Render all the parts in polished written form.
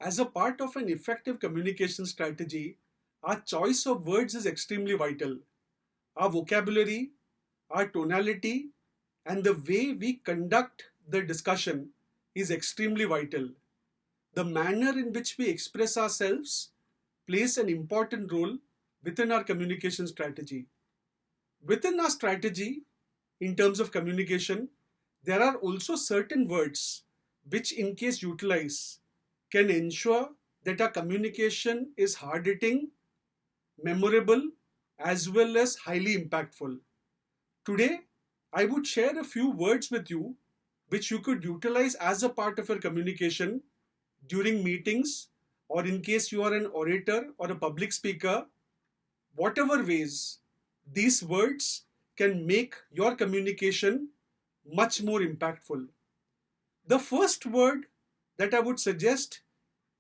As a part of an effective communication strategy, our choice of words is extremely vital. Our vocabulary, our tonality, and the way we conduct the discussion is extremely vital. The manner in which we express ourselves plays an important role within our communication strategy. Within our strategy, in terms of communication, there are also certain words which, in case utilized, can ensure that our communication is hard hitting, memorable, as well as highly impactful. Today, I would share a few words with you which you could utilize as a part of your communication during meetings, or in case you are an orator or a public speaker. Whatever ways, these words can make your communication much more impactful. The first word that I would suggest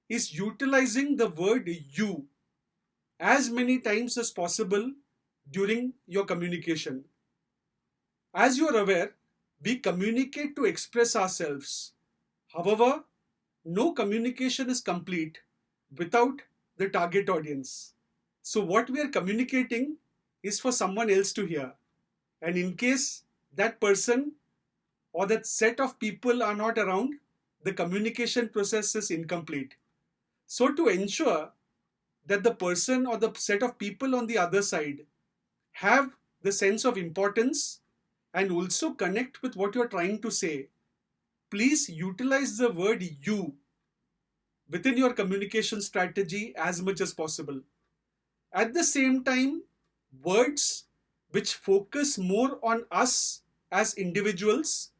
is utilizing the word you as many times as possible during your communication. As you are aware, we communicate to express ourselves. However, no communication is complete without the target audience. So, what we are communicating is for someone else to hear. And in case that person or that set of people are not around, the communication process is incomplete. So, to ensure that the person or the set of people on the other side have the sense of importance and also connect with what you're trying to say, please utilize the word you within your communication strategy as much as possible. At the same time, words which focus more on us as individuals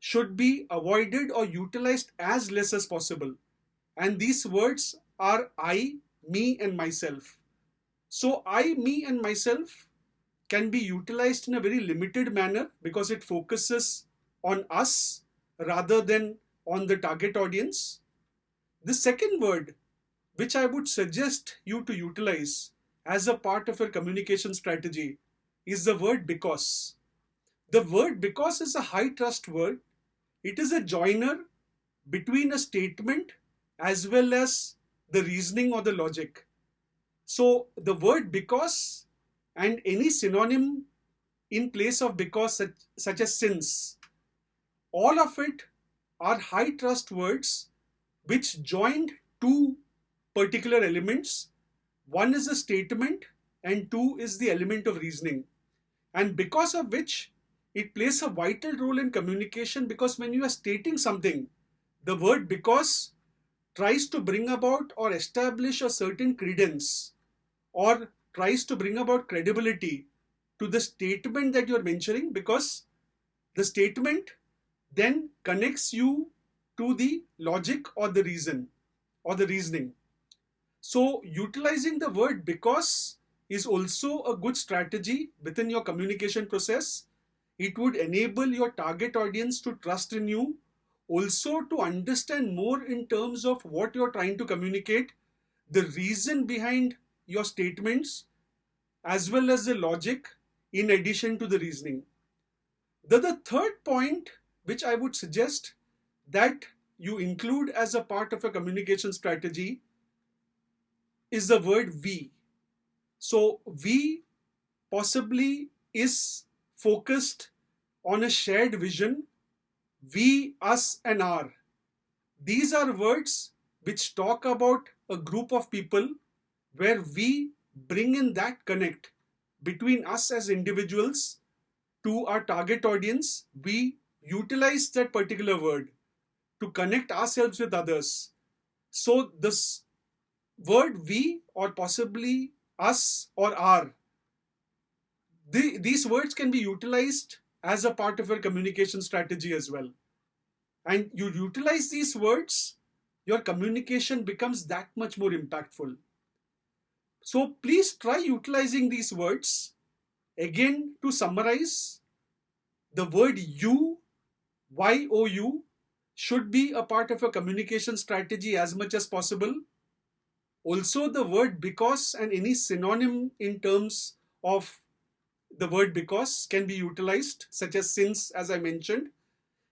should be avoided or utilized as less as possible. And these words are I, me, and myself. So, I, me, and myself can be utilized in a very limited manner because it focuses on us rather than on the target audience. The second word which I would suggest you to utilize as a part of your communication strategy is the word because. The word because is a high trust word. It is a joiner between a statement as well as the reasoning or the logic. So the word because and any synonym in place of because, such as since, all of it are high trust words which joined two particular elements. One is a statement and two is the element of reasoning. And because of which it plays a vital role in communication, because when you are stating something, the word because tries to bring about or establish a certain credence or tries to bring about credibility to the statement that you're mentioning, because the statement then connects you to the logic or the reason or the reasoning. So utilizing the word because is also a good strategy within your communication process. It would enable your target audience to trust in you, also to understand more in terms of what you're trying to communicate, the reason behind your statements, as well as the logic in addition to the reasoning. The third point which I would suggest that you include as a part of a communication strategy is the word we. So we possibly is focused on a shared vision, we, us, and our. These are words which talk about a group of people where we bring in that connect between us as individuals to our target audience. We utilize that particular word to connect ourselves with others. So this word we, or possibly us or our, these words can be utilized as a part of your communication strategy as well. And you utilize these words, your communication becomes that much more impactful. So please try utilizing these words. Again, to summarize, the word you, you, should be a part of a communication strategy as much as possible. Also, the word because and any synonym in terms of the word because can be utilized, such as since, as I mentioned.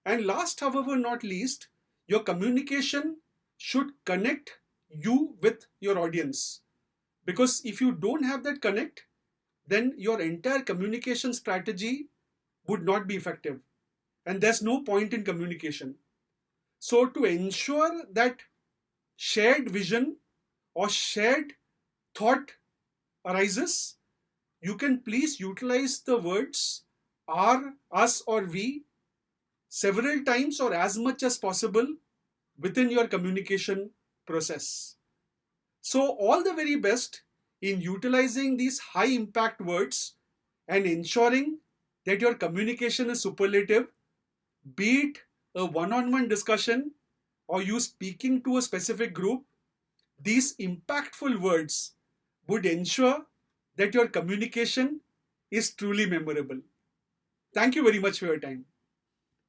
And last, however, not least, your communication should connect you with your audience. Because if you don't have that connect, then your entire communication strategy would not be effective. And there's no point in communication. So to ensure that shared vision or shared thought arises, you can please utilize the words our, us, or we several times or as much as possible within your communication process. So all the very best in utilizing these high impact words and ensuring that your communication is superlative, be it a one-on-one discussion or you speaking to a specific group. These impactful words would ensure that your communication is truly memorable. Thank you very much for your time.